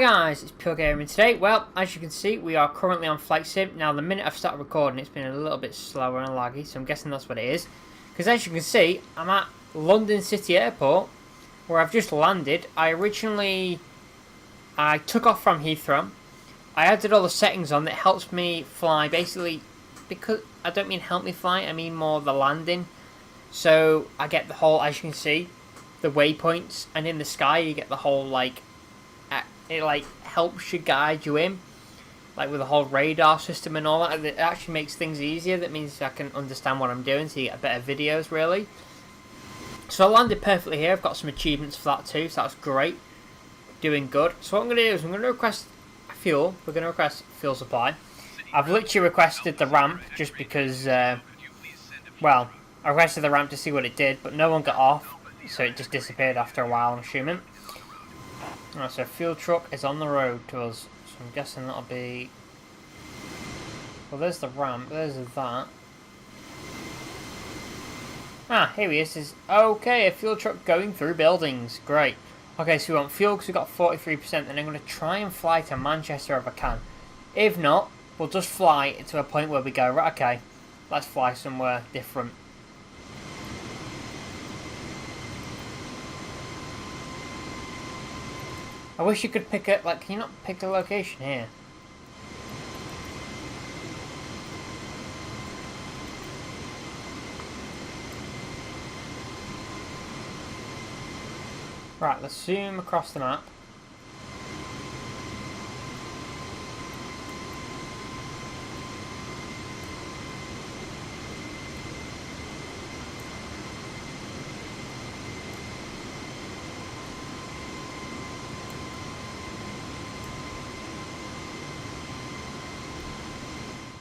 Hi guys, it's Pure Gaming today. Well, as you can see, we are currently on Flight Sim. Now, the minute I've started recording, it's been a little bit slower and laggy, so I'm guessing that's what it is. Because as you can see, I'm at London City Airport, where I've just landed. I took off from Heathrow. I added all the settings on that helps me fly, basically, because I don't mean help me fly, I mean more the landing. So, I get the whole, as you can see, the waypoints, and in the sky you get the whole, it helps you guide you in, like with the whole radar system and all that. And it actually makes things easier. That means I can understand what I'm doing, so you get better videos really. So I landed perfectly here. I've got some achievements for that too, so that's great. Doing good. So what I'm going to do is I'm going to request fuel. We're going to request fuel supply. I've literally requested the ramp just because, well, I requested the ramp to see what it did, but no one got off, so it just disappeared after a while, I'm assuming. Alright, so fuel truck is on the road to us, so I'm guessing that'll be... Well, there's the ramp, there's that. Ah, here he is. Okay, a fuel truck going through buildings. Great. Okay, so we want fuel because we've got 43%, and I'm going to try and fly to Manchester if I can. If not, we'll just fly to a point where we go, right, okay, let's fly somewhere different. I wish you could pick it, can you not pick a location here? Right, let's zoom across the map.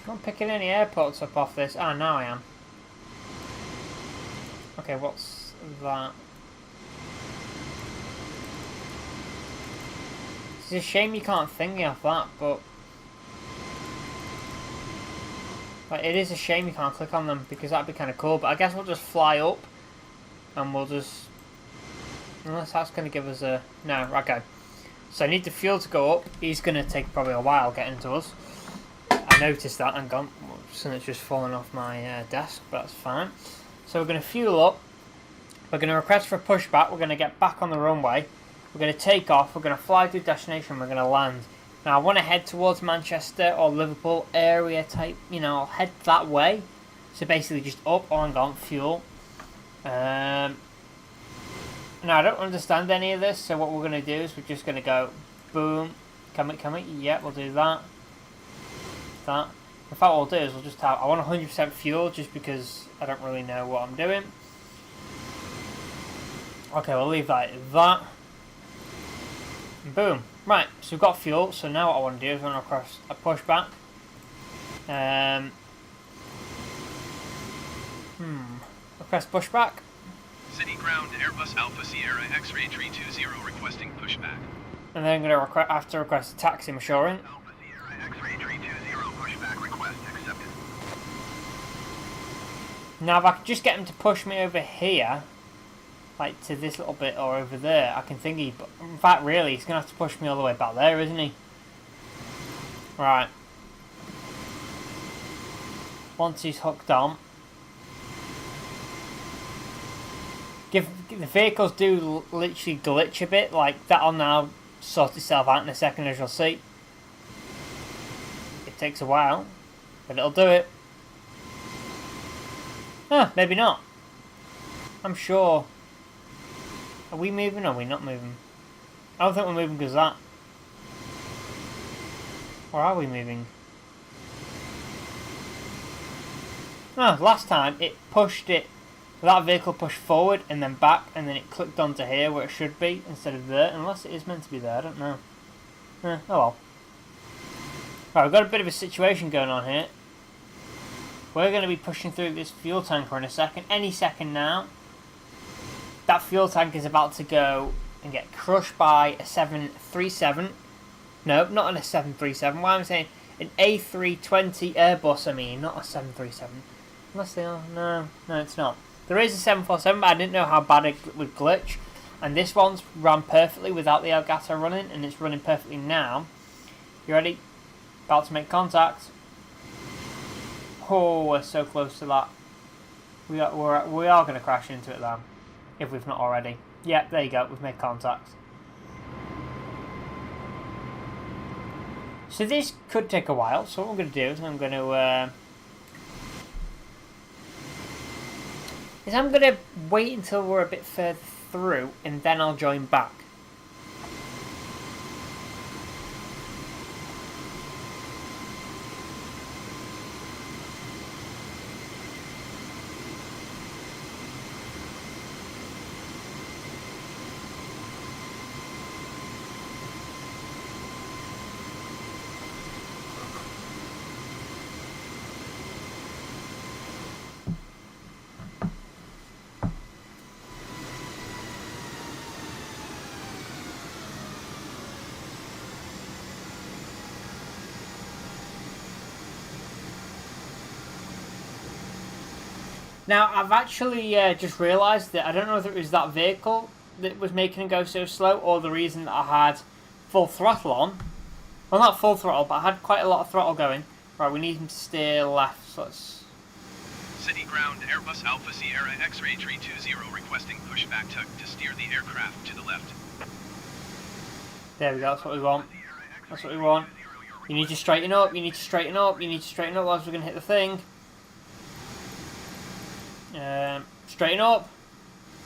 I'm not picking any airports up off this. Ah, now I am. Okay, what's that? It's a shame you can't thingy off that, but... it is a shame you can't click on them, because that'd be kind of cool. But I guess we'll just fly up, and we'll just... Unless that's going to give us a... No, okay. So I need the fuel to go up. He's going to take probably a while getting to us. I noticed that and gone. Something's just fallen off my desk, but that's fine. So we're going to fuel up. We're going to request for a pushback. We're going to get back on the runway. We're going to take off. We're going to fly to destination. We're going to land. Now I want to head towards Manchester or Liverpool area type. You know, I'll head that way. So basically just up on gone fuel. Now I don't understand any of this. So what we're going to do is we're just going to go boom. Come it. Yeah, we'll do that. That. In fact, what we'll do is we'll just have... I want 100% fuel just because I don't really know what I'm doing. Okay, we'll leave that at that. Boom. Right, so we've got fuel. So now what I want to do is run across a pushback. Request pushback. City ground Airbus Alpha Sierra X-ray 320 requesting pushback. And then I'm going to have to request a taxi, I'm assuring. Alpha Sierra X-ray 320 pushback request accepted. Now if I could just get him to push me over here, like to this little bit or over there, I can think but in fact really he's going to have to push me all the way back there, isn't he? Right. Once he's hooked on. The vehicles do literally glitch a bit, like that'll now sort itself out in a second, as you'll see. It takes a while, but it'll do it. Maybe not. I'm sure. Are we moving or are we not moving? I don't think we're moving because of that. Or are we moving? Last time it pushed it. That vehicle pushed forward and then back, and then it clicked onto here where it should be instead of there. Unless it is meant to be there, I don't know. Oh well. Right, we've got a bit of a situation going on here. We're going to be pushing through this fuel tanker in a second. Any second now. That fuel tank is about to go and get crushed by a 737. No, not a 737. Why am I saying an A320 Airbus? I mean, not a 737. Unless they are. No, it's not. There is a 747, but I didn't know how bad it would glitch. And this one's ran perfectly without the Elgato running, and it's running perfectly now. You ready? About to make contact. Oh, we're so close to that. We are going to crash into it then, if we've not already. Yep, there you go. We've made contact. So this could take a while. So what I'm going to do is I'm going to wait until we're a bit further through, and then I'll join back. Now, I've actually just realised that I don't know if it was that vehicle that was making it go so slow, or the reason that I had full throttle on. Well, not full throttle, but I had quite a lot of throttle going. Right, we need him to steer left, so let's... City ground, Airbus Alpha Sierra X-ray 320 requesting pushback to steer the aircraft to the left. There we go, that's what we want. That's what we want. You need to straighten up, you need to straighten up, you need to straighten up whilst we're going to hit the thing. Straighten up.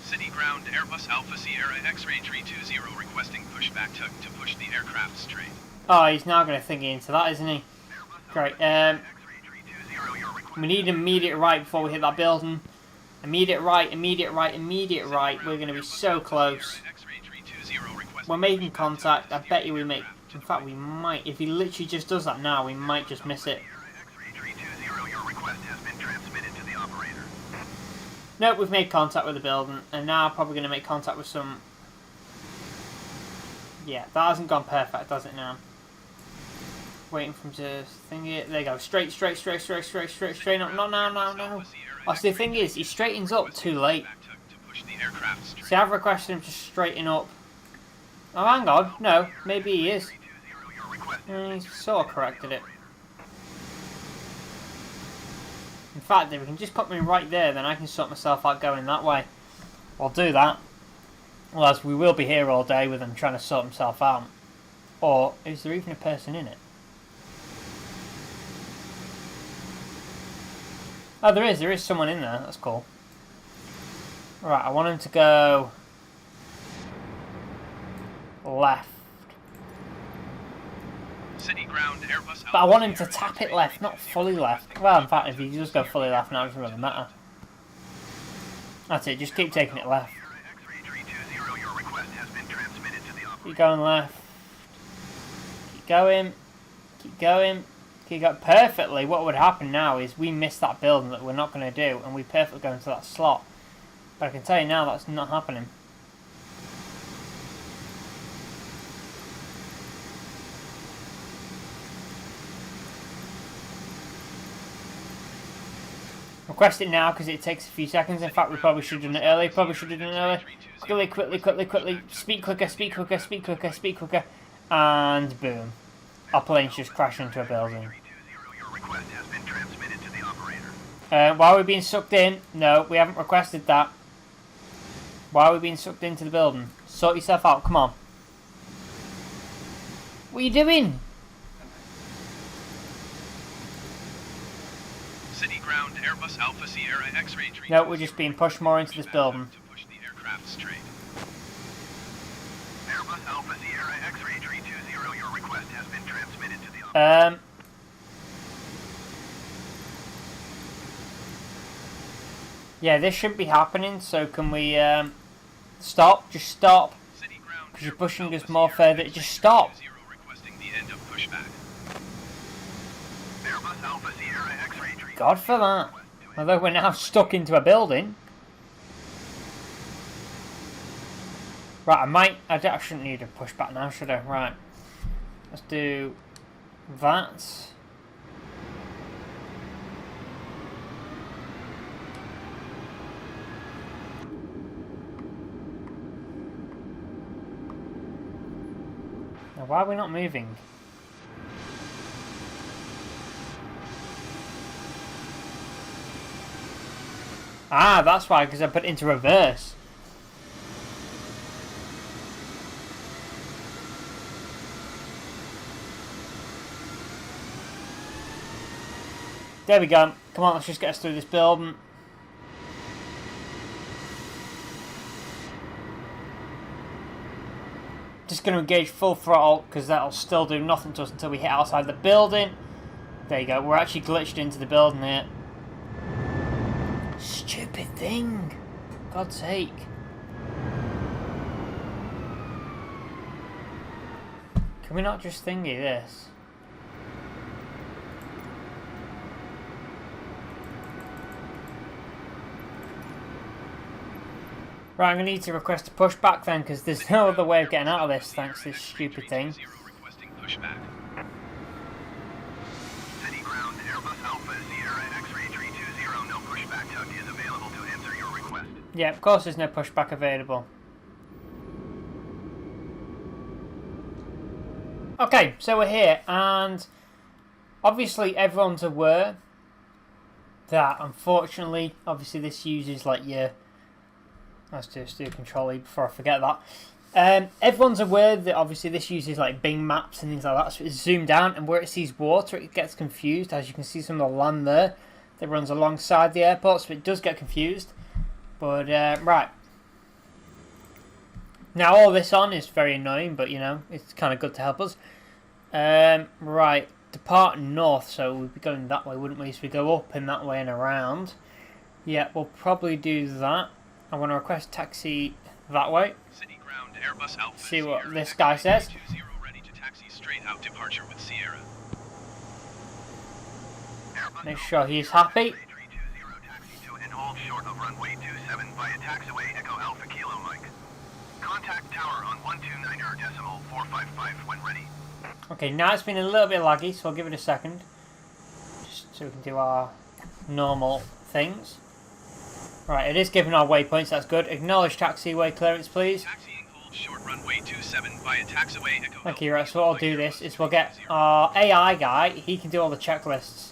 City ground, Airbus Alpha Sierra X-ray 320 requesting pushback to push the aircraft straight. Oh, he's now going to thingy into that, isn't he? Great. We need immediate right before we hit that building. Immediate right, immediate right, immediate right. We're going to be so close. We're making contact. I bet you we make... In fact, we might. If he literally just does that now, we might just miss it. Nope, we've made contact with the building, and now probably going to make contact with some... Yeah, that hasn't gone perfect, does it now? Waiting for him to thingy. There you go. Straight up. No. Oh, so the thing is, he straightens up too late. See, I've requested him to straighten up. Oh, hang on. No, maybe he is. He's sort of corrected it. In fact, if we can just put me right there, then I can sort myself out going that way. I'll do that. Otherwise, we will be here all day with him trying to sort himself out. Or, is there even a person in it? Oh, there is someone in there. That's cool. Right, I want him to go... left. City ground, Airbus But I want him to tap it left, not fully left. Well, in fact, if you just go fully left now, it doesn't really matter. That's it, just keep taking it left. Keep going left. Keep going. Keep going. Keep going. Perfectly, what would happen now is we miss that building that we're not going to do, and we perfectly go into that slot. But I can tell you now that's not happening. Request it now because it takes a few seconds. In fact, we probably should have done it earlier. Quickly. Speed quicker. And boom. Our plane's just crashed into a building. Why are we being sucked in? No, we haven't requested that. Why are we being sucked into the building? Sort yourself out, come on. What are you doing? City ground, Airbus Alpha Sierra X-ray 320. No, we're just being pushed more into this building. To push the aircraft straight. Airbus Alpha Sierra X-ray 320, your request has been transmitted to the operator. Yeah, this shouldn't be happening, so can we stop? Just stop. Because you're pushing us more further. Just stop. God for that. Although we're now stuck into a building. Right, I shouldn't need to push back now, should I? Right. Let's do that. Now, why are we not moving? Ah, that's why, because I put it into reverse. There we go. Come on, let's just get us through this building. Just going to engage full throttle because that'll still do nothing to us until we hit outside the building. There you go. We're actually glitched into the building here. Stupid thing. God's sake. Can we not just thingy this? Right, I'm going to need to request a pushback then, because there's no other way of getting out of this thanks to this stupid thing. City ground, Airbus Alpha Sierra X-ray 320, no pushback tug is available to answer your request. Yeah, of course there's no pushback available. Okay, so we're here, and obviously everyone's aware that, unfortunately, obviously this uses like your... Let's just do Control E before I forget that. Everyone's aware that obviously this uses like Bing maps and things like that, so it's zoomed down, and where it sees water it gets confused. As you can see, some of the land there that runs alongside the airport, so it does get confused. But right, now all this on is very annoying, but you know, it's kind of good to help us. Right, depart north, so we'd be going that way, wouldn't we? So we go up in that way and around. Yeah, we'll probably do that. I want to request taxi that way. City ground, Airbus Alpha See what Sierra this guy says. 320 ready to taxi straight out departure with Sierra. Make sure he's happy. 320 taxi to and hold short of runway 27 via taxiway Echo Alpha Kilo Mike. Contact tower on 129.455 when ready. Okay, now it's been a little bit laggy, so I'll give it a second. Just so we can do our normal things. Right, it is giving our waypoints, that's good. Acknowledge taxiway clearance, please. Taxiing hold short runway 27 via taxiway Echo Thank you, right, so what I'll do this is we'll get our AI guy, he can do all the checklists.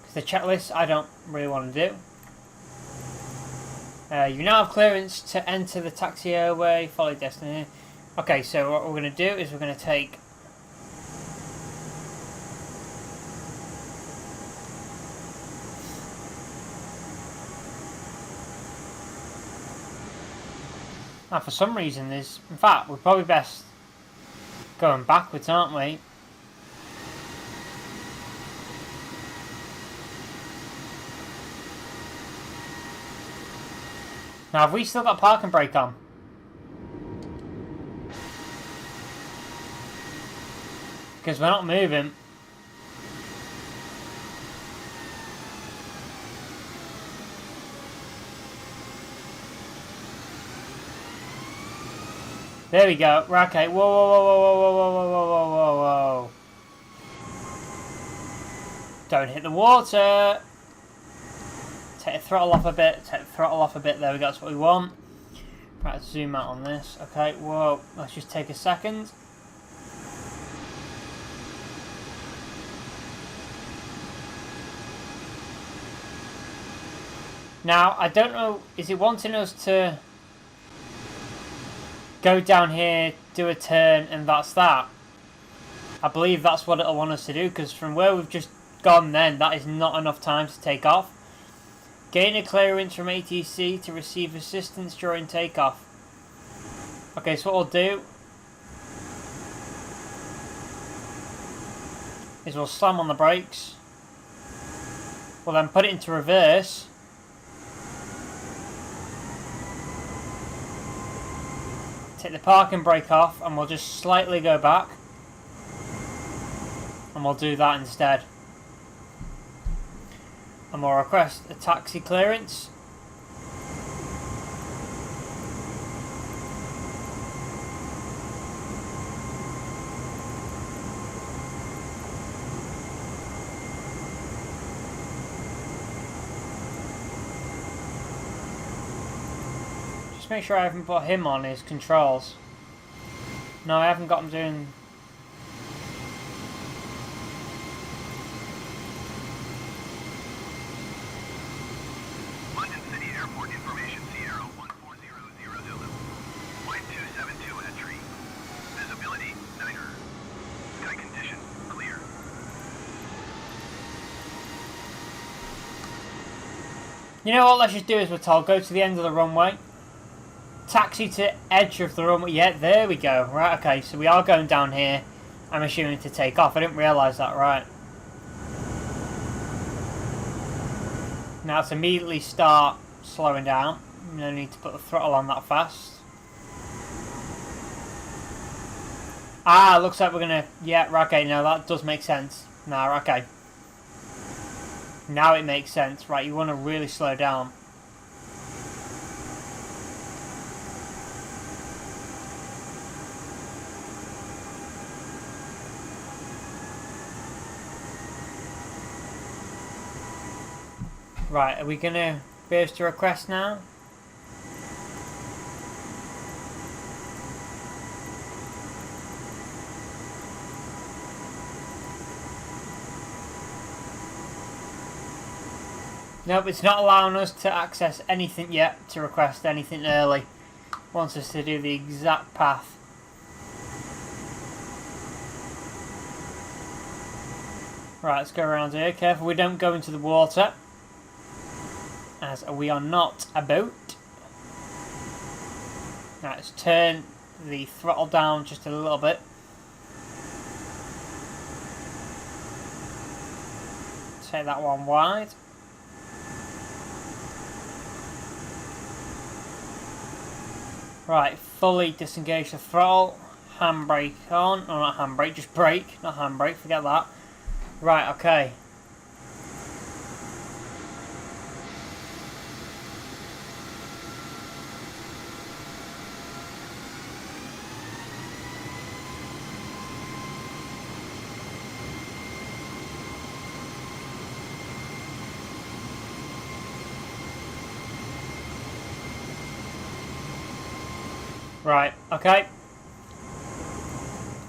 Because the checklists I don't really want to do. You now have clearance to enter the taxiway, follow destiny. Okay, so what we're going to do is we're going to take... Now, for some reason, there's... In fact, we're probably best going backwards, aren't we? Now, have we still got parking brake on? Because we're not moving. There we go. Right, okay. Whoa, whoa, whoa, whoa, whoa, whoa, whoa, whoa, whoa, whoa, whoa. Don't hit the water. Take the throttle off a bit. Take the throttle off a bit. There we go. That's what we want. Right, let's zoom out on this. Okay, whoa. Let's just take a second. Now, I don't know. Is it wanting us to... go down here, do a turn, and that's that? I believe that's what it'll want us to do, because from where we've just gone then, that is not enough time to take off. Gain a clearance from ATC to receive assistance during takeoff. Okay, so what we'll do is we'll slam on the brakes. We'll then put it into reverse. Take the parking brake off, and we'll just slightly go back, and we'll do that instead. And we'll request a taxi clearance. Make sure I haven't put him on his controls. No, I haven't got him doing You know what, let's just do as we're told. Go to the end of the runway. Taxi to edge of the runway. Yeah, there we go. Right, okay, so we are going down here. I'm assuming to take off. I didn't realise that, right. Now let's immediately start slowing down. No need to put the throttle on that fast. Ah, looks like we're gonna... Yeah, okay, no, that does make sense. Nah, okay. Now it makes sense. Right, you want to really slow down. Right, are we gonna be able to request now? Nope, it's not allowing us to access anything yet, to request anything early. It wants us to do the exact path. Right, let's go around here. Careful we don't go into the water, as we are not a boat. Now let's turn the throttle down just a little bit. Take that one wide. Right, fully disengage the throttle. Handbrake on. Oh, not handbrake, just brake. Not handbrake, forget that. Right, okay. Right, okay.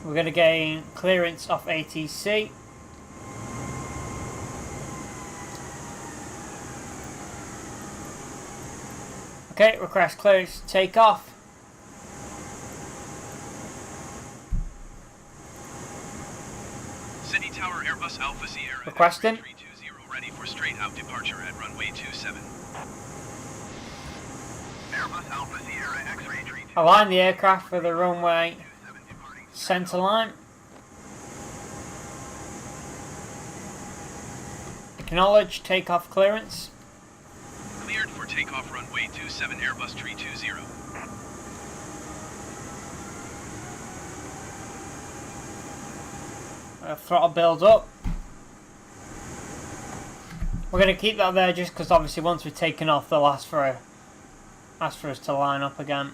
We're going to gain clearance off ATC. Okay, request clearance, take off. City Tower Airbus Alpha Sierra Requesting. 320 ready for straight out departure at runway 27. Airbus Alpha Sierra X-ray 32. Align the aircraft for the runway centre line. Acknowledge takeoff clearance. Cleared for takeoff runway 27 Airbus 320. Throttle build up. We're going to keep that there just because obviously once we've taken off they'll ask for us to line up again.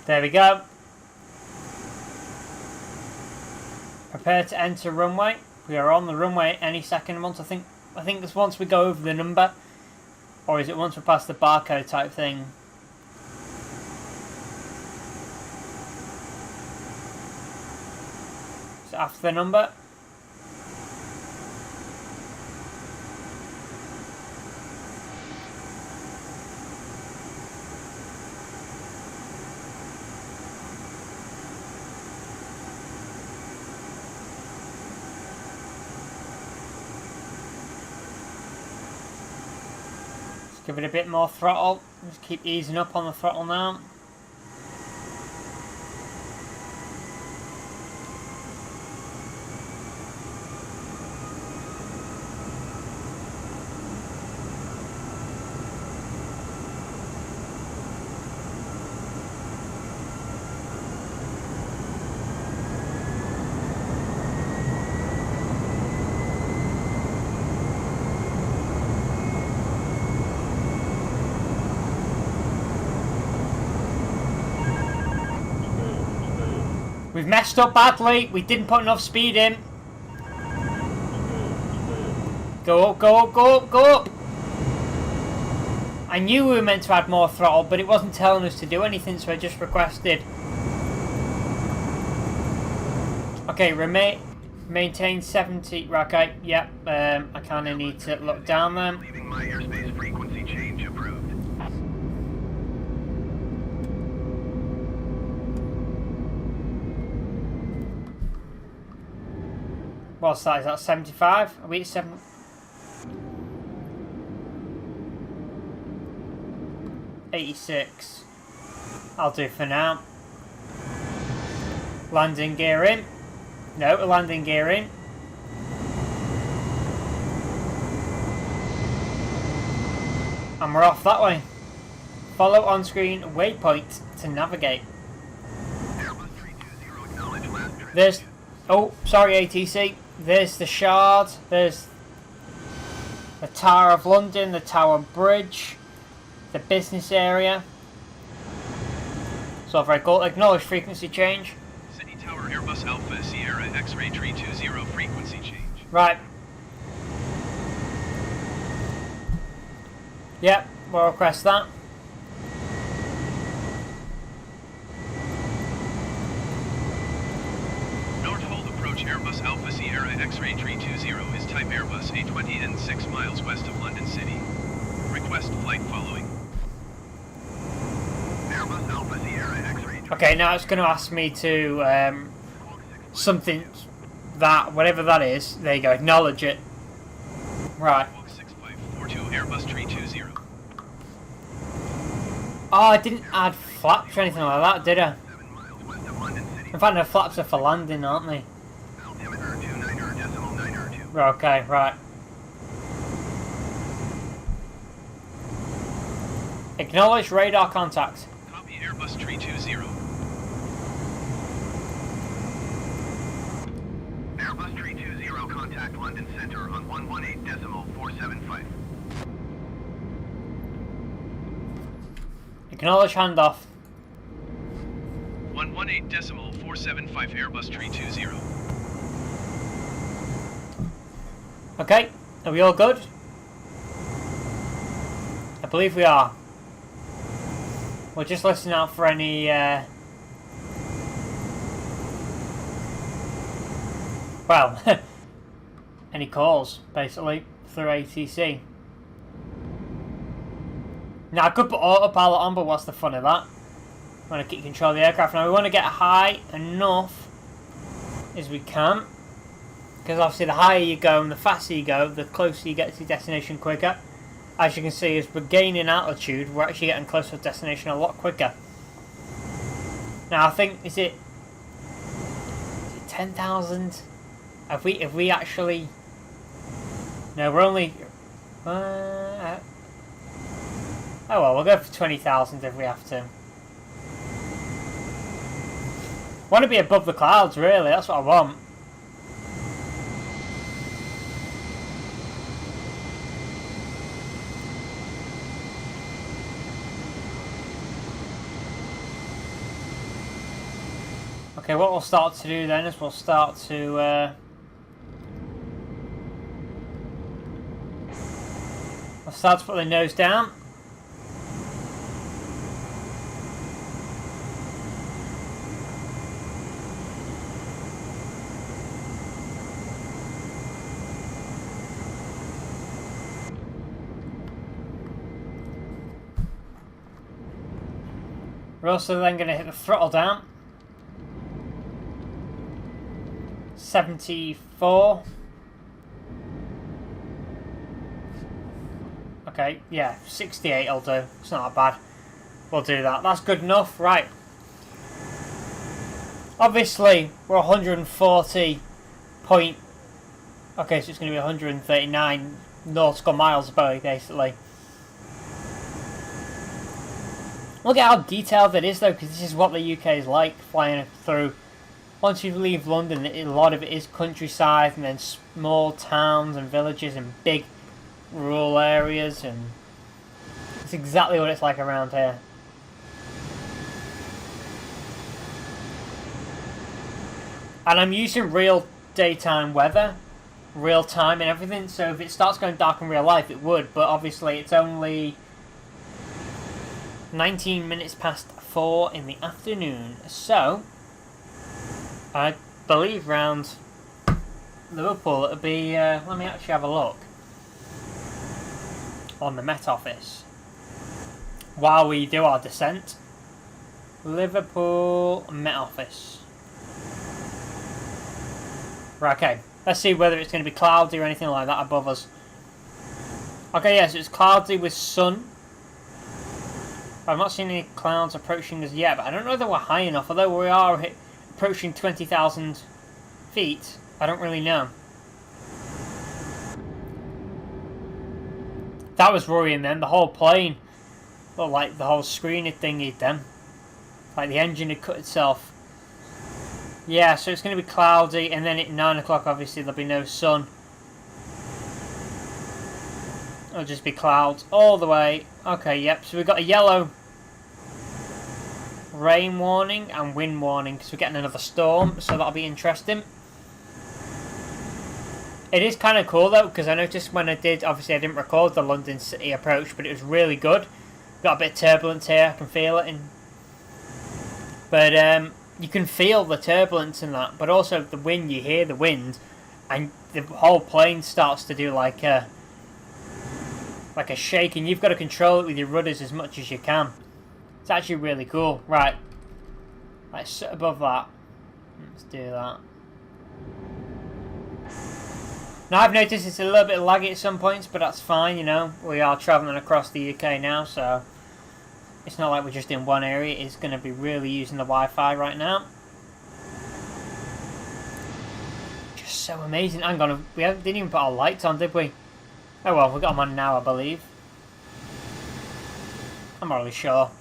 There we go. Prepare to enter runway. We are on the runway any second. I think it's once we go over the number, or is it once we pass the barcode type thing? So after the number. Give it a bit more throttle. Just keep easing up on the throttle now. We've messed up badly. We didn't put enough speed in. Go up, go up, go up, go up. I knew we were meant to add more throttle, but it wasn't telling us to do anything, so I just requested. Okay, maintain 70. Okay, yep. I kind of need to look down then. Leaving my airspace frequency change approved. What's that? Is that 75? Are we at 7? $86. I'll do for now. Landing gear in. No, landing gear in. And we're off that way. Follow on-screen waypoint to navigate. There's... Oh, sorry ATC. There's the Shard. There's the Tower of London, the Tower Bridge, the business area. So very cool. Acknowledge frequency change. City Tower Airbus Alpha Sierra X-Ray 320 frequency change. Right. Yep, we'll request that. Northold approach Airbus Alpha Sierra X-Ray 320 is type Airbus A20 and 6 miles west of London City. Request flight following. Airbus Alpha Sierra X-Ray. Okay, now it's going to ask me to something that, whatever that is, there you go, acknowledge it. Right. 6542 Airbus 320. Oh, I didn't add flaps or anything like that, did I? 7 miles west of London City. In fact, the flaps are for landing, aren't they? Altimeter 29.902. Right, okay, right. Acknowledge radar contact. Copy Airbus 320. Airbus 320 contact London Center on 118.475. Acknowledge handoff. 118.475 Airbus 320. Okay, are we all good? I believe we are. We'll just listen out for any well, any calls, basically, through ATC. Now, I could put autopilot on, but what's the fun of that? I want to keep control of the aircraft. Now, we want to get high enough as we can, because obviously the higher you go and the faster you go, the closer you get to your destination quicker. As you can see, as we're gaining altitude, we're actually getting closer to destination a lot quicker. Now, I think, is it 10,000? Have we actually... No, we're only... oh well, we'll go for 20,000 if we have to. Want to be above the clouds, really, that's what I want. Okay, what we'll start to do then is we'll start to put the nose down. We're also then going to hit the throttle down. 74. Okay, yeah, 68 will do. It's not that bad. We'll do that. That's good enough. Right. Obviously, we're 140 point... Okay, so it's going to be 139 nautical miles away, basically. Look at how detailed it is, though, because this is what the UK is like, flying through. Once you leave London, a lot of it is countryside, and then small towns and villages and big rural areas, and it's exactly what it's like around here. And I'm using real daytime weather, real time and everything, so if it starts going dark in real life, it would, but obviously it's only 19 minutes past 4 in the afternoon, so I believe round Liverpool it'll be, let me actually have a look on the Met Office while we do our descent. Liverpool Met Office. Right, okay, Let's see whether it's going to be cloudy or anything like that above us. Okay, yes, it's cloudy with sun. I've not seen any clouds approaching us yet, but I don't know that we're high enough. Although we are approaching 20,000 feet, I don't really know. That was worrying then. The whole plane looked like the whole screen had thingied then. Like the engine had cut itself. Yeah, so it's going to be cloudy, and then at 9 o'clock obviously there'll be no sun. It'll just be clouds all the way. Okay, yep, so we've got a yellow rain warning and wind warning because we're getting another storm, so that'll be interesting. It is kind of cool though, because I noticed when I did, obviously I didn't record the London City approach, but it was really good. Got a bit of turbulence here, I can feel it. But you can feel the turbulence in that, but also the wind, you hear the wind, and the whole plane starts to do like a shake, and you've got to control it with your rudders as much as you can. It's actually really cool. Right, let's sit above that. Let's do that. Now I've noticed it's a little bit laggy at some points, but that's fine, you know. We are travelling across the UK now, so it's not like we're just in one area. It's going to be really using the Wi-Fi right now. Just so amazing. Hang on, we didn't even put our lights on, did we? Oh well, we got them on now, I believe. I'm not really sure.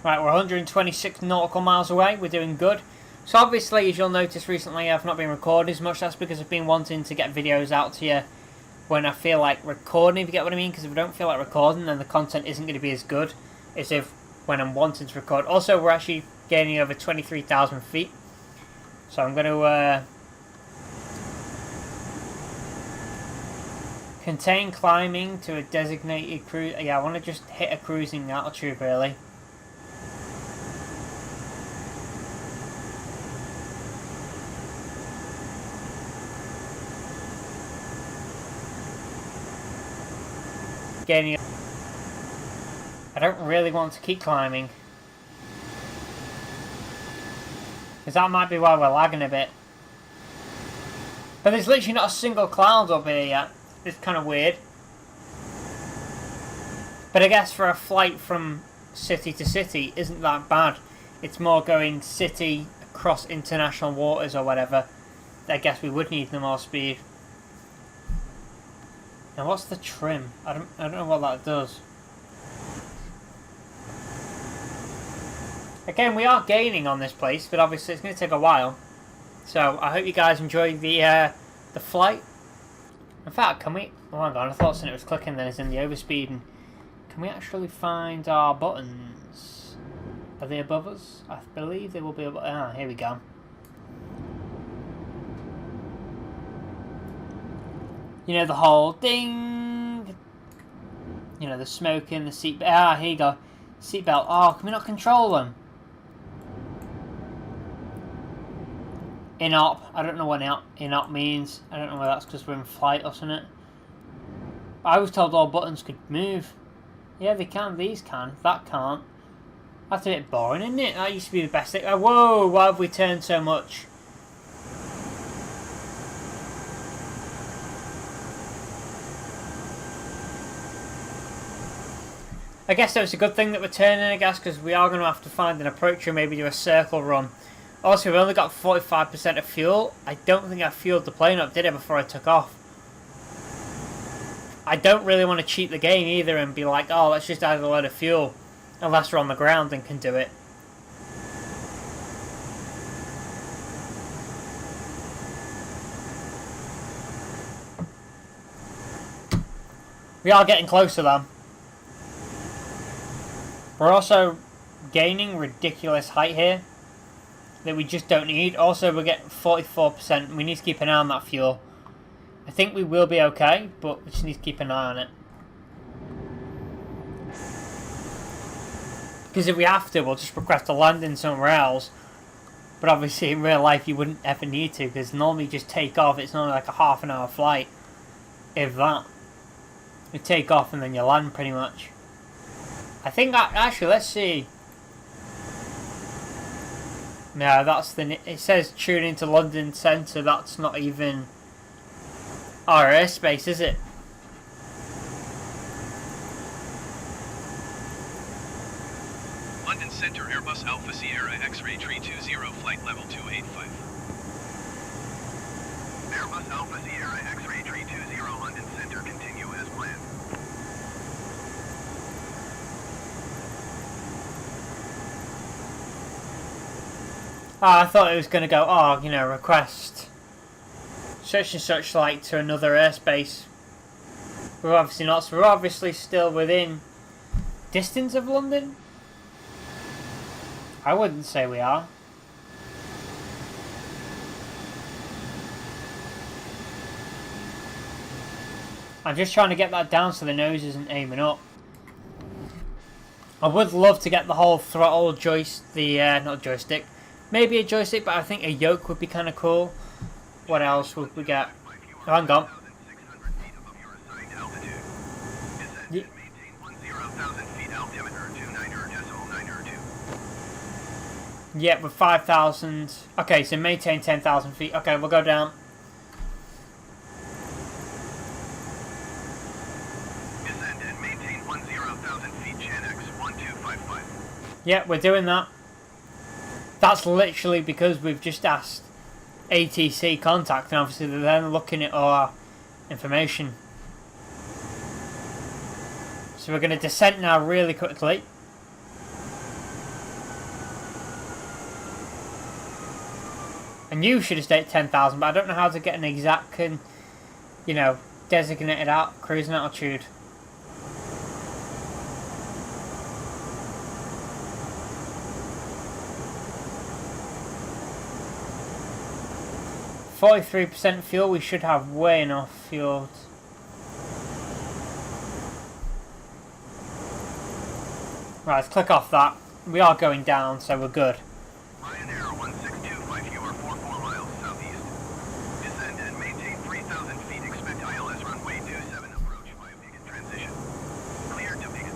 Right, we're 126 nautical miles away. We're doing good. So obviously, as you'll notice recently, I've not been recording as much. That's because I've been wanting to get videos out to you when I feel like recording, if you get what I mean. Because if I don't feel like recording, then the content isn't going to be as good as if when I'm wanting to record. Also, we're actually gaining over 23,000 feet. So I'm going to contain climbing to a designated cruise. Yeah, I want to just hit a cruising altitude, really. I don't really want to keep climbing, because that might be why we're lagging a bit. But there's literally not a single cloud up here yet. It's kind of weird. But I guess for a flight from city to city isn't that bad. It's more going city across international waters or whatever. I guess we would need the more speed. Now what's the trim? I don't know what that does. Again, we are gaining on this place, but obviously it's going to take a while. So I hope you guys enjoy the flight. In fact, can we? Oh, hang on, I thought something was clicking then as in the overspeeding. Can we actually find our buttons? Are they above us? I believe they will be above. Ah, here we go. You know, the whole ding. You know, the smoking, the seat. Ah, here you go. Seatbelt. Oh, can we not control them? In-op. I don't know what in-op means. I don't know whether that's because we're in flight or something. I was told all buttons could move. Yeah, they can. These can. That can't. That's a bit boring, isn't it? That used to be the best thing. Oh, whoa, why have we turned so much? I guess it's a good thing that we're turning, I guess, because we are going to have to find an approach or maybe do a circle run. Also, we've only got 45% of fuel. I don't think I fueled the plane up, did I, before I took off? I don't really want to cheat the game either and be like, oh, let's just add a load of fuel. Unless we're on the ground and can do it. We are getting closer, though. We're also gaining ridiculous height here that we just don't need. Also, we're getting 44%. We need to keep an eye on that fuel. I think we will be okay, but we just need to keep an eye on it. Because if we have to, we'll just request a landing somewhere else. But obviously, in real life, you wouldn't ever need to, because normally you just take off. It's only like a half-an-hour flight. If that. You take off and then you land, pretty much. I think, actually, let's see. No, that's it says tune into London Centre. That's not even our airspace, is it? London Center Airbus Alpha Sierra X-Ray Tree 20 flight level 285. Airbus Alpha Sierra X-Ray Tree 20 London Center, continue as planned. I thought it was going to go, oh, you know, request such and such flight to another airspace. We're obviously not, so we're obviously still within distance of London? I wouldn't say we are. I'm just trying to get that down so the nose isn't aiming up. I would love to get the whole throttle not joystick. Maybe a joystick, but I think a yoke would be kind of cool. What else would we get? Oh, hang on. Yeah, with 5,000. Okay, so maintain 10,000 feet. Okay, we'll go down. Descend and maintain 10,000 feet, Chan X 1255. Yeah, we're doing that. That's literally because we've just asked ATC contact, and obviously they're then looking at our information. So we're going to descend now really quickly. And you should have stayed 10,000, but I don't know how to get an exact, you know, designated out cruising altitude. %43 fuel, we should have way enough fuel. Right, let's click off that. We are going down, so we're good. Ryanair 1625, you are 44 miles southeast. Descend and maintain 3,000 feet, expect ILS runway 27, approach via beacon transition. Clear to beacon.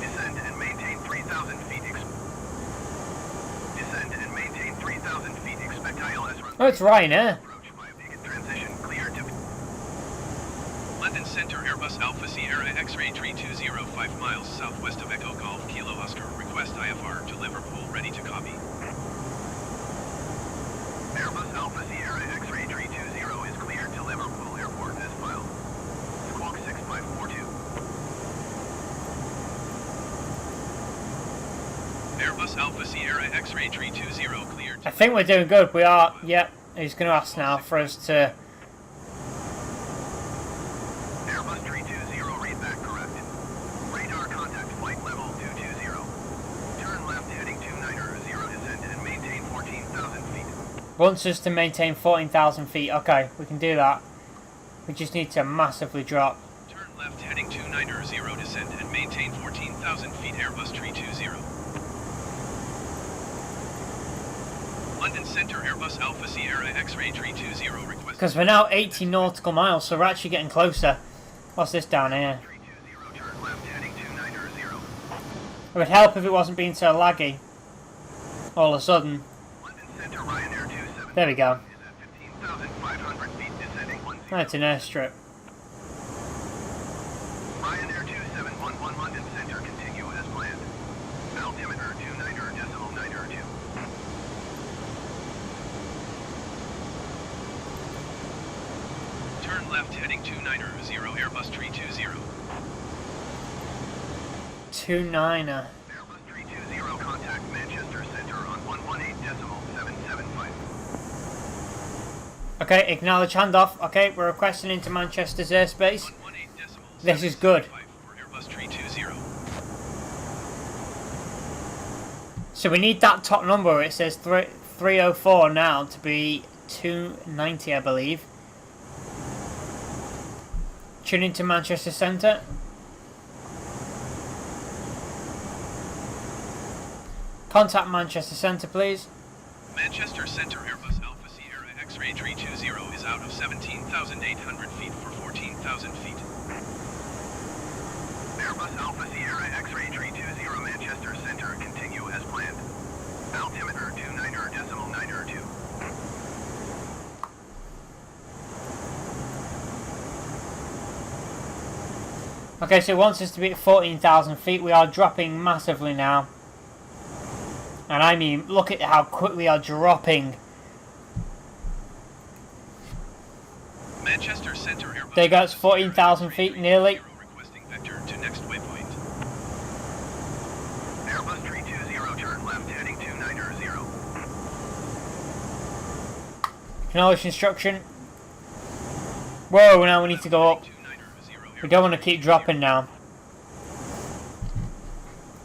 Descend and maintain 3,000 feet. Descend and maintain 3,000 feet. Expect ILS runway. Oh, it's Ryanair. Approach via beacon transition. Clear to. London Center Airbus Alpha Sierra X-Ray Tree 20 5 miles southwest of Echo Golf Kilo Oscar. Request IFR to Liverpool. Ready to copy. Airbus Alpha Sierra X-Ray Tree 20 is cleared to Liverpool Airport as filed. Squawk 6542. Airbus Alpha Sierra X-Ray Tree 20 cleared. I think we're doing good. We are. Yep. He's going to ask now for us to. Airbus Tree 20, read back corrected. Radar contact flight level 220. Turn left heading 290, descend and maintain 14,000 feet. Wants us to maintain 14,000 feet. Okay, we can do that. We just need to massively drop. Turn left heading 290, descend and maintain 14,000 feet. Airbus Tree 20. London Center Airbus Alpha Sierra X-Ray Tree 20 request. Because we're now 80 nautical miles, so we're actually getting closer. What's this down here? 320, turn left heading 290. It would help if it wasn't being so laggy. All of a sudden. London Center Ryanair 27. There we go. Is at 15,500 feet, descending 10. That's an airstrip. Ryanair 2711 London Center, continue as planned. Altimeter 290.92. Turn left heading 290 Airbus Tree 20. 29er. Airbus 320, contact Manchester Center on 118.775. Okay, acknowledge handoff. Okay, we're requesting into Manchester's airspace. 118.775 This is good. for Airbus Tree 20. So we need that top number. It says 304 now to be 290, I believe. Tune into Manchester Centre. Contact Manchester Centre, please. Manchester Center Airbus Alpha Sierra X-Ray X-ray 320 is out of 17,800 feet for 14,000 feet. Airbus Alpha Sierra X-ray 320 Manchester Center, continue as planned. Altimeter 29.902. Okay, so it wants us to be at 14,000 feet. We are dropping massively now. And I mean, look at how quick we are dropping. Manchester Center Airbus. There you go, it's 14,000 feet nearly. Requesting vector to next waypoint. Airbus 320, turn left, heading 290. Acknowledge instruction. Whoa, now we need to go up. We don't want to keep dropping now.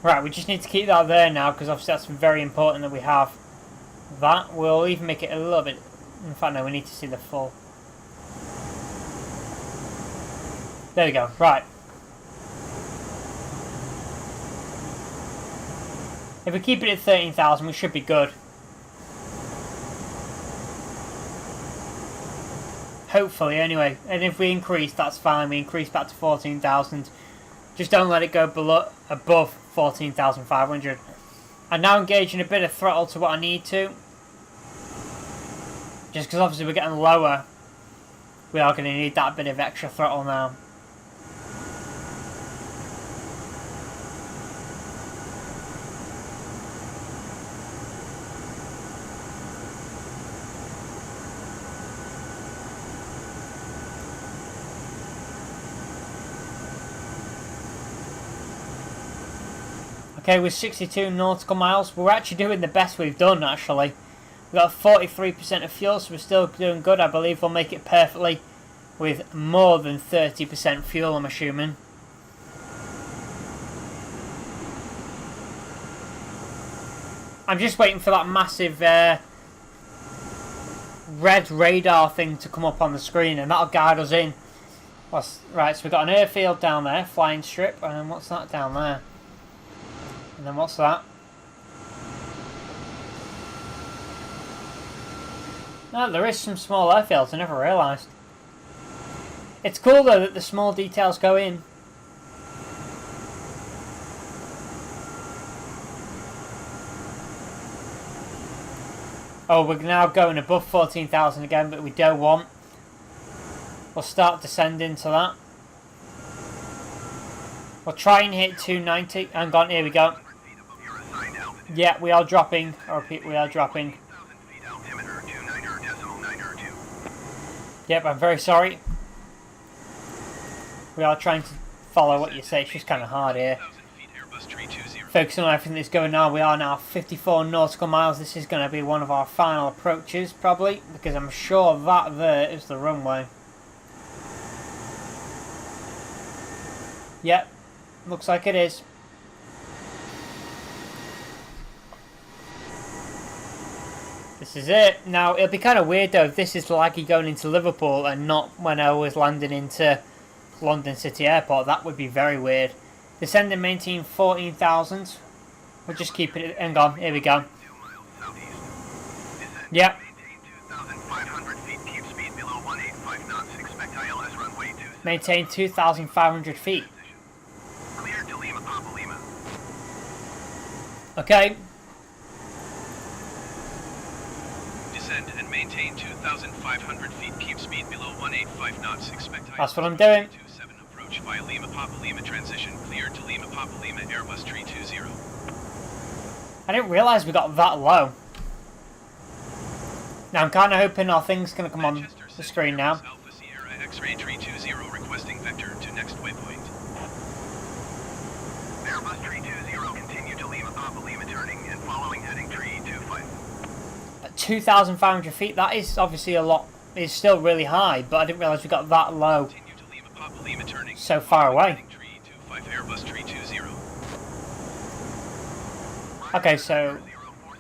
Right, we just need to keep that there now, because obviously that's very important that we have that. We'll even make it a little bit... In fact, no, we need to see the full... There we go, right. If we keep it at 13,000, we should be good. Hopefully, anyway. And if we increase, that's fine. We increase back to 14,000. Just don't let it go above 14,500. I'm now engaging a bit of throttle to what I need to. Just because obviously we're getting lower. We are going to need that bit of extra throttle now. Okay, with 62 nautical miles, we're actually doing the best we've done, actually. We've got 43% of fuel, so we're still doing good. I believe we'll make it perfectly with more than 30% fuel, I'm assuming. I'm just waiting for that massive red radar thing to come up on the screen, and that'll guide us in. Right, so we've got an airfield down there, flying strip, and what's that down there? And then what's that? No, there is some small airfields, I never realised. It's cool though that the small details go in. Oh, we're now going above 14,000 again, but we don't want. We'll start descending to that. We'll try and hit 290. Hang on, here we go. Yeah, we are dropping. I repeat, we are dropping. Yep, I'm very sorry. We are trying to follow what you say. It's just kind of hard here. Focusing on everything that's going on. We are now 54 nautical miles. This is going to be one of our final approaches, probably, because I'm sure that there is the runway. Yep, looks like it is. This is it. Now, it'll be kind of weird though if this is laggy going into Liverpool and not when I was landing into London City Airport. That would be very weird. Descend and maintain 14,000. We'll just keep it. Hang on, here we go. Yep. Maintain 2,500 feet. Okay. Descend and maintain 2,500 feet. Keep speed below 185 knots. Expect That's what I'm doing. 27 approach via Lima Papa Lima transition. Cleared to Lima Papa Lima Airbus 320. I didn't realise we got that low. Now I'm kind of hoping our thing's going to come on the screen now. Alpha Sierra X-ray 320 requesting vector to next waypoint. Airbus 320, continue to Lima Papa Lima turning and following heading 325. At 2,500 feet, that is obviously a lot. It's still really high, but I didn't realise we got that low. Continue to Lima Papa Lima turning So far away. heading 325 Airbus 320. Okay, so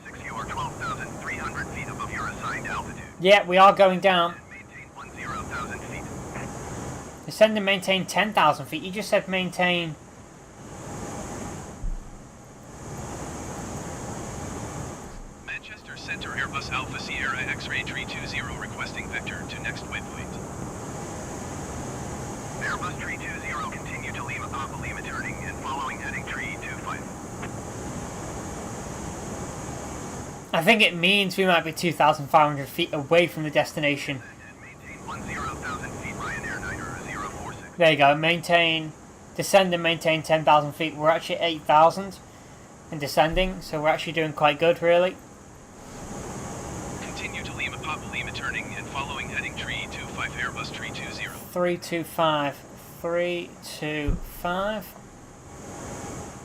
046, you are 12,300 feet above your assigned altitude. yeah, we are going down. Maintain 10,000 feet. Descend and maintain 10,000 feet. You just said maintain. Manchester Center Airbus Airbus Alpha Sierra X-Ray 320 requesting vector to next waypoint. Airbus 320, continue to Lima Papa Lima turning and following heading 325. I think it means we might be 2,500 feet away from the destination. And maintain 10,000 feet, Ryanair 9046. There you go. Descend and maintain 10,000 feet. We're actually at 8,000 and descending, so we're actually doing quite good, really. Continue to Lima Papa Lima turning and following heading 325 Airbus 320. 325. 325.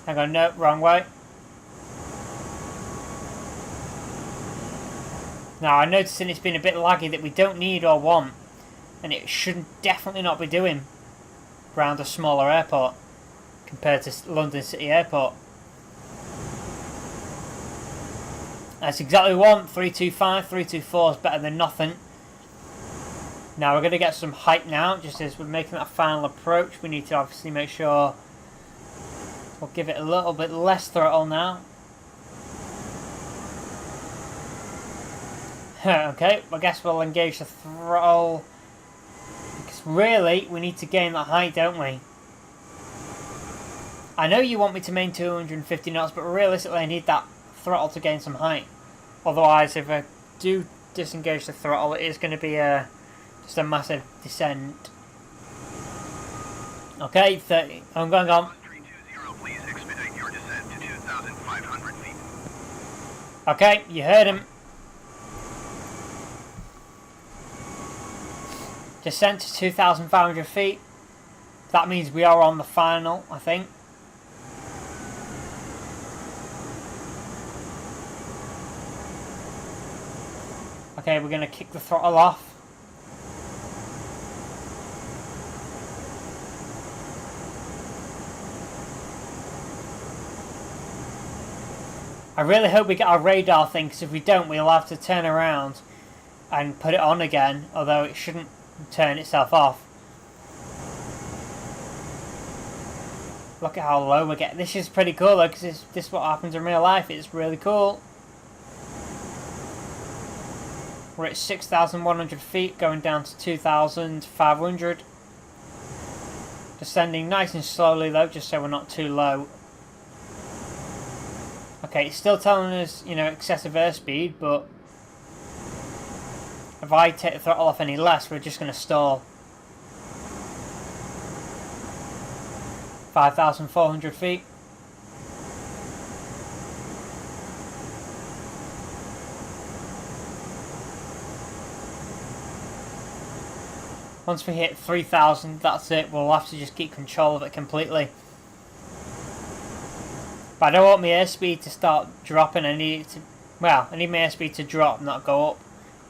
Hang on, no, wrong way. Now, I'm noticing it's been a bit laggy that we don't need or want, and it should definitely not be doing around a smaller airport compared to London City Airport. That's exactly what we want. 325, 324 is better than nothing. Now we're going to get some height now, just as we're making that final approach. We need to obviously make sure we'll give it a little bit less throttle now. Okay, I guess we'll engage the throttle. Because really, we need to gain that height, don't we? I know you want me to maintain 250 knots, but realistically I need that throttle to gain some height. Otherwise, if I do disengage the throttle, it is going to be just a massive descent. Okay, 30. I'm going on. 320, please expedite your descent to 2,500 feet. Okay, you heard him. Descent to 2,500 feet. That means we are on the final, I think. Okay, we're going to kick the throttle off. I really hope we get our radar thing, because if we don't, we'll have to turn around and put it on again, although it shouldn't turn itself off. Look at how low we're getting. This is pretty cool though, because this is what happens in real life. It's really cool. We're at 6,100 feet, going down to 2,500. Descending nice and slowly though, just so we're not too low. Okay, it's still telling us, you know, excessive airspeed, but if I take the throttle off any less, we're just going to stall. 5,400 feet. Once we hit 3,000, that's it. We'll have to just keep control of it completely. But I don't want my airspeed to start dropping. I need it to, well, I need my airspeed to drop, not go up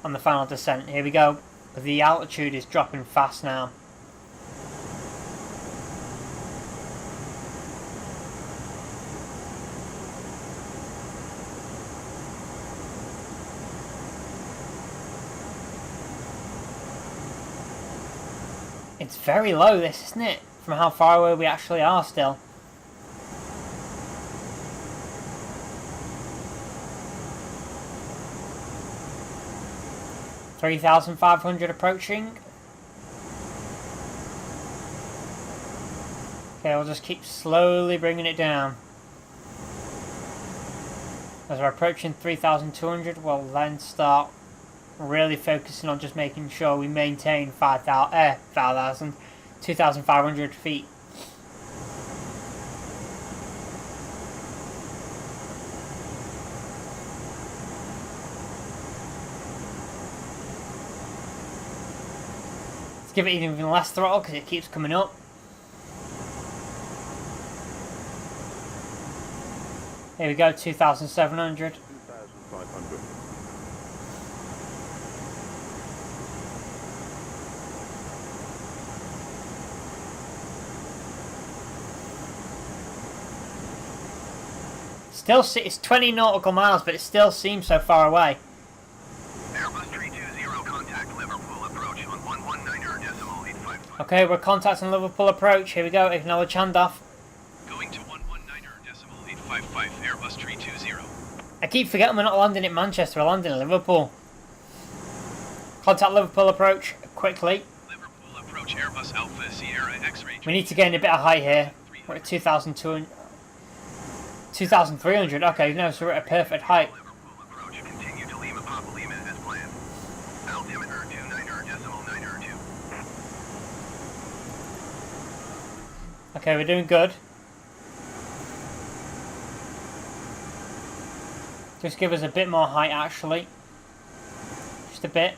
on the final descent. Here we go. But the altitude is dropping fast now. It's very low, this, isn't it? From how far away we actually are still. $3,500 approaching. Okay, we'll just keep slowly bringing it down. As we're approaching 3,200, we'll then start really focusing on just making sure we maintain 2,500 feet. Let's give it even less throttle because it keeps coming up. Here we go, 2,700. 2,500. Still, it's 20 nautical miles, but it still seems so far away. Airbus 320, contact Liverpool approach on 119.855. Okay, we're contacting Liverpool approach. Here we go, acknowledge handoff. Going to 119.855 Airbus 320. keep forgetting we're not landing in Manchester, we're landing in Liverpool. Contact Liverpool approach quickly. Liverpool approach Airbus Alpha Sierra X-ray. We need to gain a bit of height here. We're at 2,200. 2,300. Okay, no, so we're at a perfect height. Liverpool approach. Continue to Lima Papa Lima as planned. Altimeter 29.902. Okay, we're doing good. Just give us a bit more height, actually. Just a bit.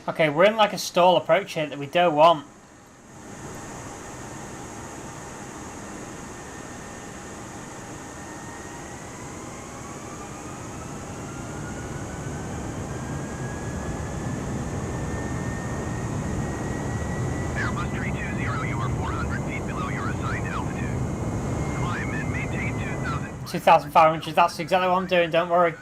Okay, we're in like a stall approach here that we don't want. Airbus 320, you are 400 feet below your assigned altitude. Climb and maintain 2,500, that's exactly what I'm doing, don't worry.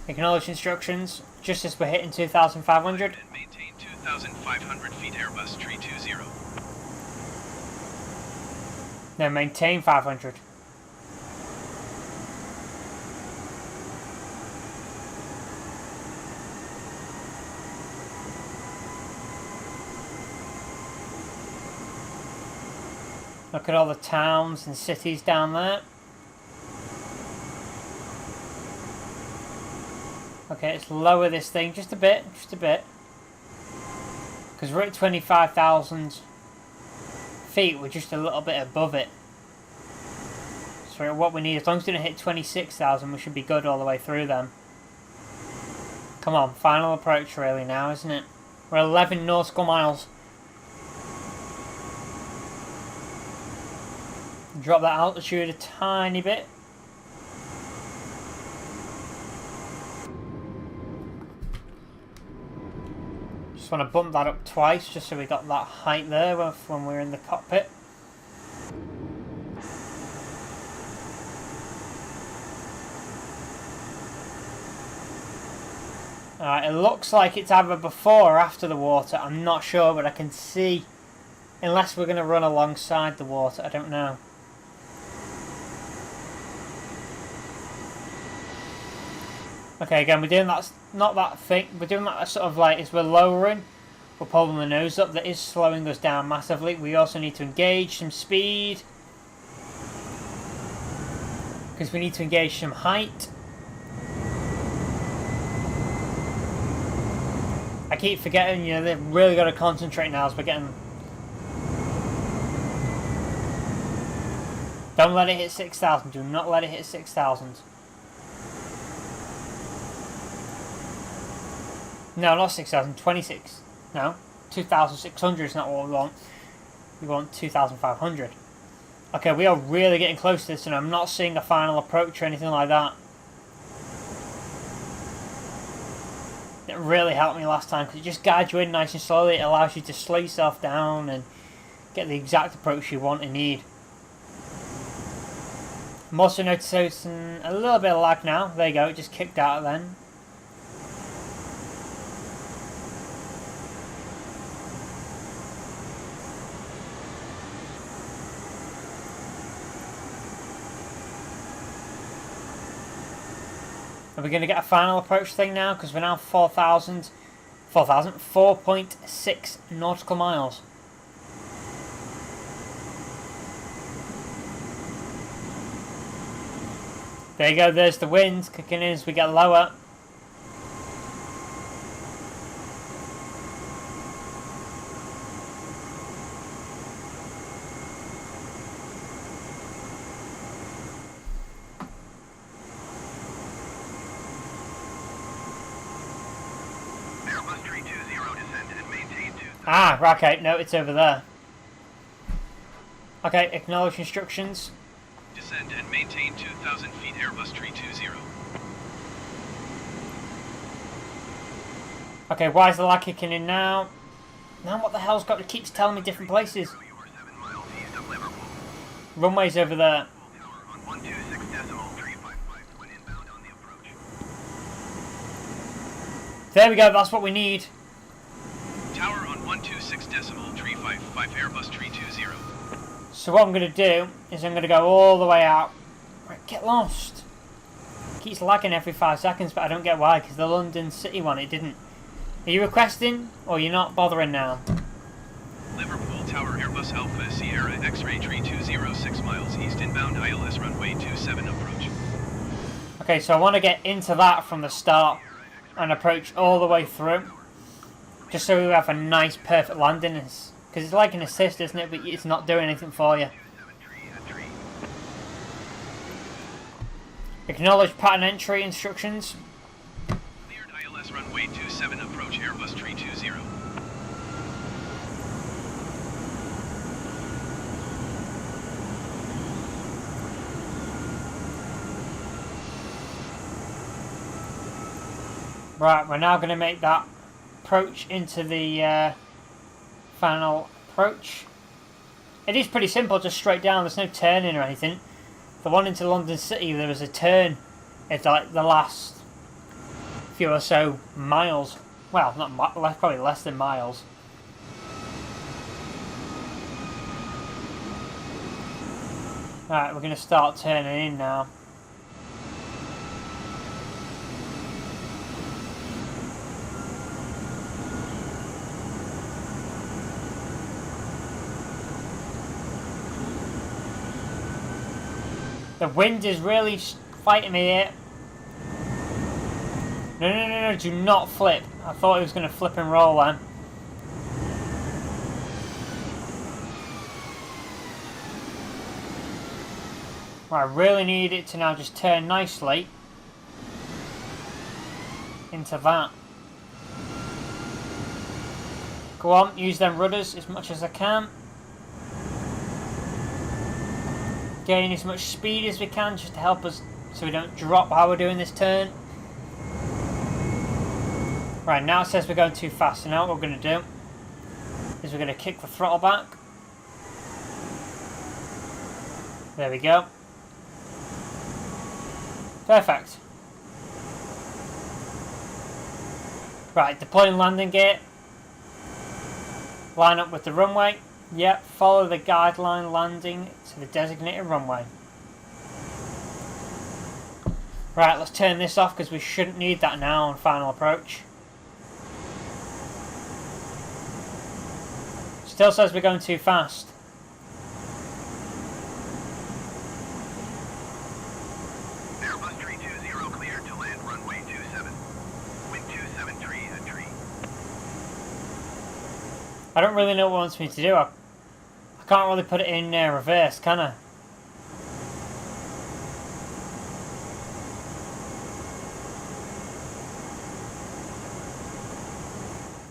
Acknowledge instructions, just as we're hitting 2,500. And maintain 2,500 feet Airbus 320. No, maintain 500. Look at all the towns and cities down there. Okay, let's lower this thing just a bit, because we're at 25,000 feet, we're just a little bit above it. So what we need, as long as we don't hit 26,000, we should be good all the way through them. Come on, final approach really now, isn't it? We're 11 nautical miles. Drop that altitude a tiny bit. Just want to bump that up twice, just so we got that height there when we're in the cockpit. Alright, it looks like it's either before or after the water. I'm not sure, but I can see, unless we're going to run alongside the water, I don't know. Okay, again, we're doing that, not that thing, we're doing that sort of like, as we're lowering, we're pulling the nose up, that is slowing us down massively. We also need to engage some speed, because we need to engage some height. I keep forgetting, you know, they've really got to concentrate now as we're getting... Don't let it hit 6,000, do not let it hit 6,000. No, not 6,000, 26. No, 2,600 is not what we want. We want 2,500. Okay, we are really getting close to this, and I'm not seeing a final approach or anything like that. It really helped me last time, because it just guides you in nice and slowly. It allows you to slow yourself down and get the exact approach you want and need. I'm also noticing a little bit of lag now. There you go, it just kicked out then. Are we going to get a final approach thing now? Because we're now 4.6 nautical miles. There you go, there's the wind kicking in as we get lower. Ah, okay, no, it's over there. Okay, acknowledge instructions. Descend and maintain 2,000 feet Airbus 320. Okay, why is the lag kicking in now? Now what the hell's got to keeps telling me different places? You are 7 miles Runway's over there. Tower on 126.355 when inbound on the approach. There we go, that's what we need. Tower on 126.355 Airbus 320. So what I'm going to do is I'm going to go all the way out. Right, get lost. It keeps lagging every 5 seconds, but I don't get why, because the London City one, it didn't. Are you requesting, or you're not bothering now? Liverpool Tower Airbus Alpha Sierra X-ray 320 6 miles east inbound ILS runway 27 approach. Okay, so I want to get into that from the start and approach all the way through. Just so we have a nice, perfect landing. Because it's like an assist, isn't it? But it's not doing anything for you. Acknowledge pattern entry instructions. Cleared ILS runway 27 approach Airbus 320. Right, we're now going to make that approach into the final approach. It is pretty simple, just straight down. There's no turning or anything. The one into London City, there was a turn. It's like the last few or so miles. Well, not probably less than miles. Right, we're going to start turning in now. The wind is really fighting me here. No, do not flip. I thought it was going to flip and roll then. I really need it to now just turn nicely into that. Go on, use them rudders as much as I can. Gain as much speed as we can just to help us so we don't drop while we're doing this turn. Right, now it says we're going too fast, so now what we're going to do is we're going to kick the throttle back. There we go. Perfect. Right, deploying landing gear. Line up with the runway. Yep, follow the guideline landing to the designated runway. Right, let's turn this off because we shouldn't need that now on final approach. Still says we're going too fast. Airbus 320 cleared to land runway 27. Wind 273 at tree. I don't really know what it wants me to do. I can't really put it in reverse, can I?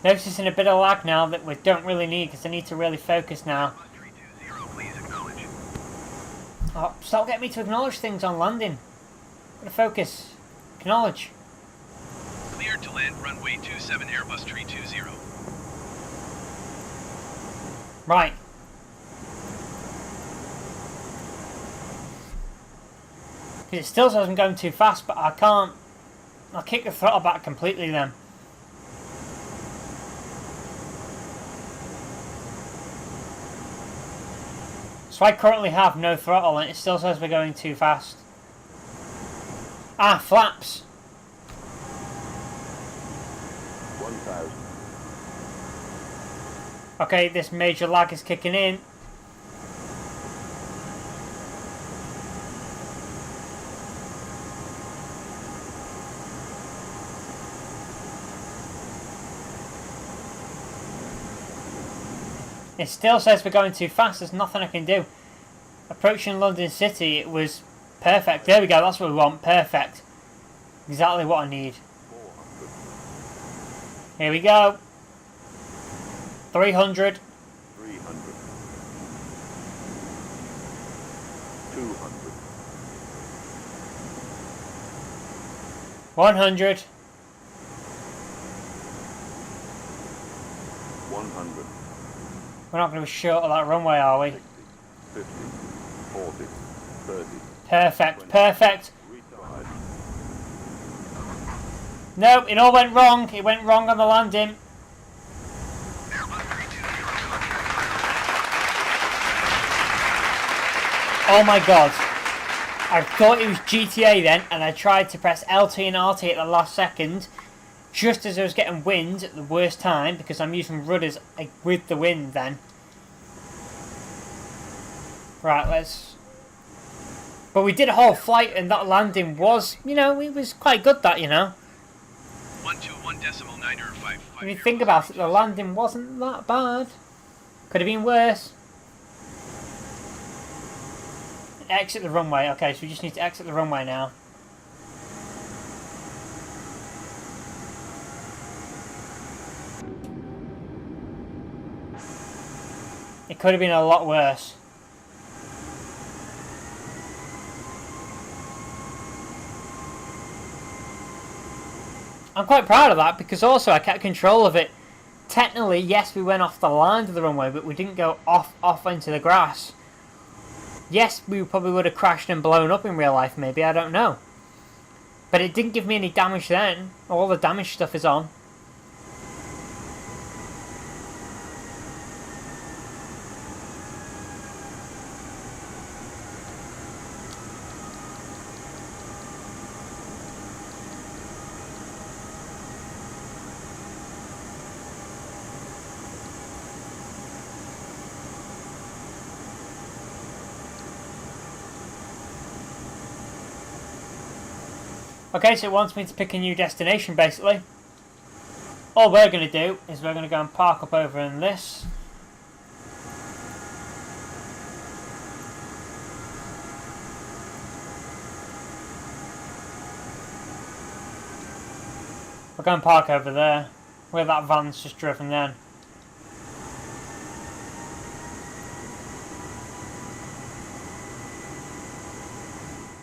Noticing a bit of lag now that we don't really need because I need to really focus now. Airbus 320, please acknowledge. Oh, stop getting me to acknowledge things on landing. Gotta focus. Acknowledge. Cleared to land runway 27 Airbus 320. Right. Because it still says I'm going too fast, but I can't. I'll kick the throttle back completely then. So I currently have no throttle and it still says we're going too fast. Ah, flaps. 1,000. Okay, this major lag is kicking in. It still says we're going too fast. There's nothing I can do. Approaching London City, it was perfect. There we go. That's what we want. Perfect. Exactly what I need. 400. Here we go. 300. 300. 200. 100. 100. We're not going to be short of that runway, are we? 60. 50. 40, 30. Perfect, perfect. Retard. No, it all went wrong. It went wrong on the landing. Oh my god. I thought it was GTA then, and I tried to press LT and RT at the last second, just as I was getting wind at the worst time, because I'm using rudders with the wind then. Right, let's... But we did a whole flight, and that landing was, you know, it was quite good, that, you know. 121.9 or 5. When you think about it, the landing wasn't that bad. Could have been worse. Exit the runway. Okay, so we just need to exit the runway now. It could have been a lot worse. I'm quite proud of that because also I kept control of it. Technically, yes, we went off the line of the runway, but we didn't go off into the grass. Yes, we probably would have crashed and blown up in real life, maybe, I don't know. But it didn't give me any damage then. All the damage stuff is on. Okay, so it wants me to pick a new destination, basically. All we're going to do is we're going to go and park up over in this. We're going to park over there, where that van's just driven then.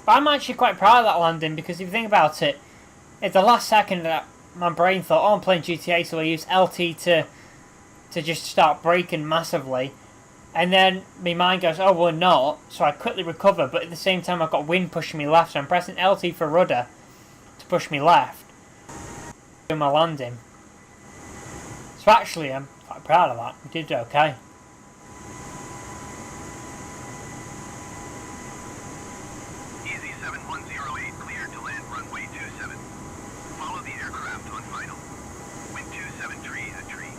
But I'm actually quite proud of that landing because if you think about it, at the last second that my brain thought, oh, I'm playing GTA, so I use LT to just start braking massively. And then my mind goes, oh, well, not. So I quickly recover, but at the same time I've got wind pushing me left, so I'm pressing LT for rudder to push me left. Doing my landing. So actually, I'm quite proud of that. We did okay. Easy 7108, cleared to land runway 27. Follow the aircraft on final. Wind 27 tree at tree.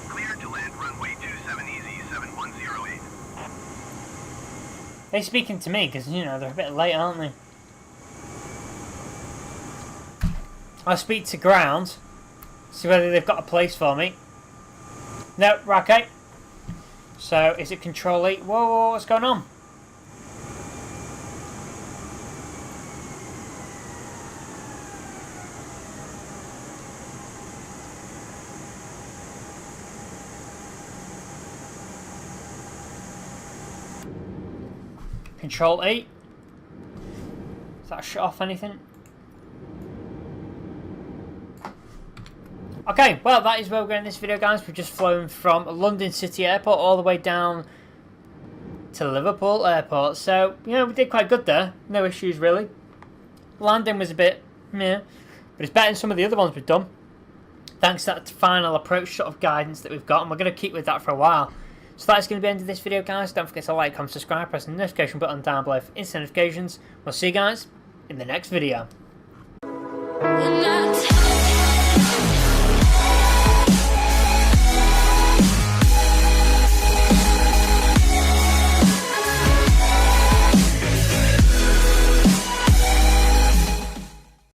Cleared to land runway 27 easy 7108. They're speaking to me because, you know, they're a bit late, aren't they? I'll speak to ground, see whether they've got a place for me. No, right, okay. So, is it Control 8? Whoa, whoa, what's going on? Control 8? Does that shut off anything? Okay, well, that is where we're going in this video, guys. We've just flown from London City Airport all the way down to Liverpool Airport. So, you know, we did quite good there. No issues, really. Landing was a bit meh, but it's better than some of the other ones we've done. Thanks to that final approach sort of guidance that we've got, and we're going to keep with that for a while. So that is going to be the end of this video, guys. Don't forget to like, comment, subscribe, press the notification button down below for instant notifications. We'll see you guys in the next video.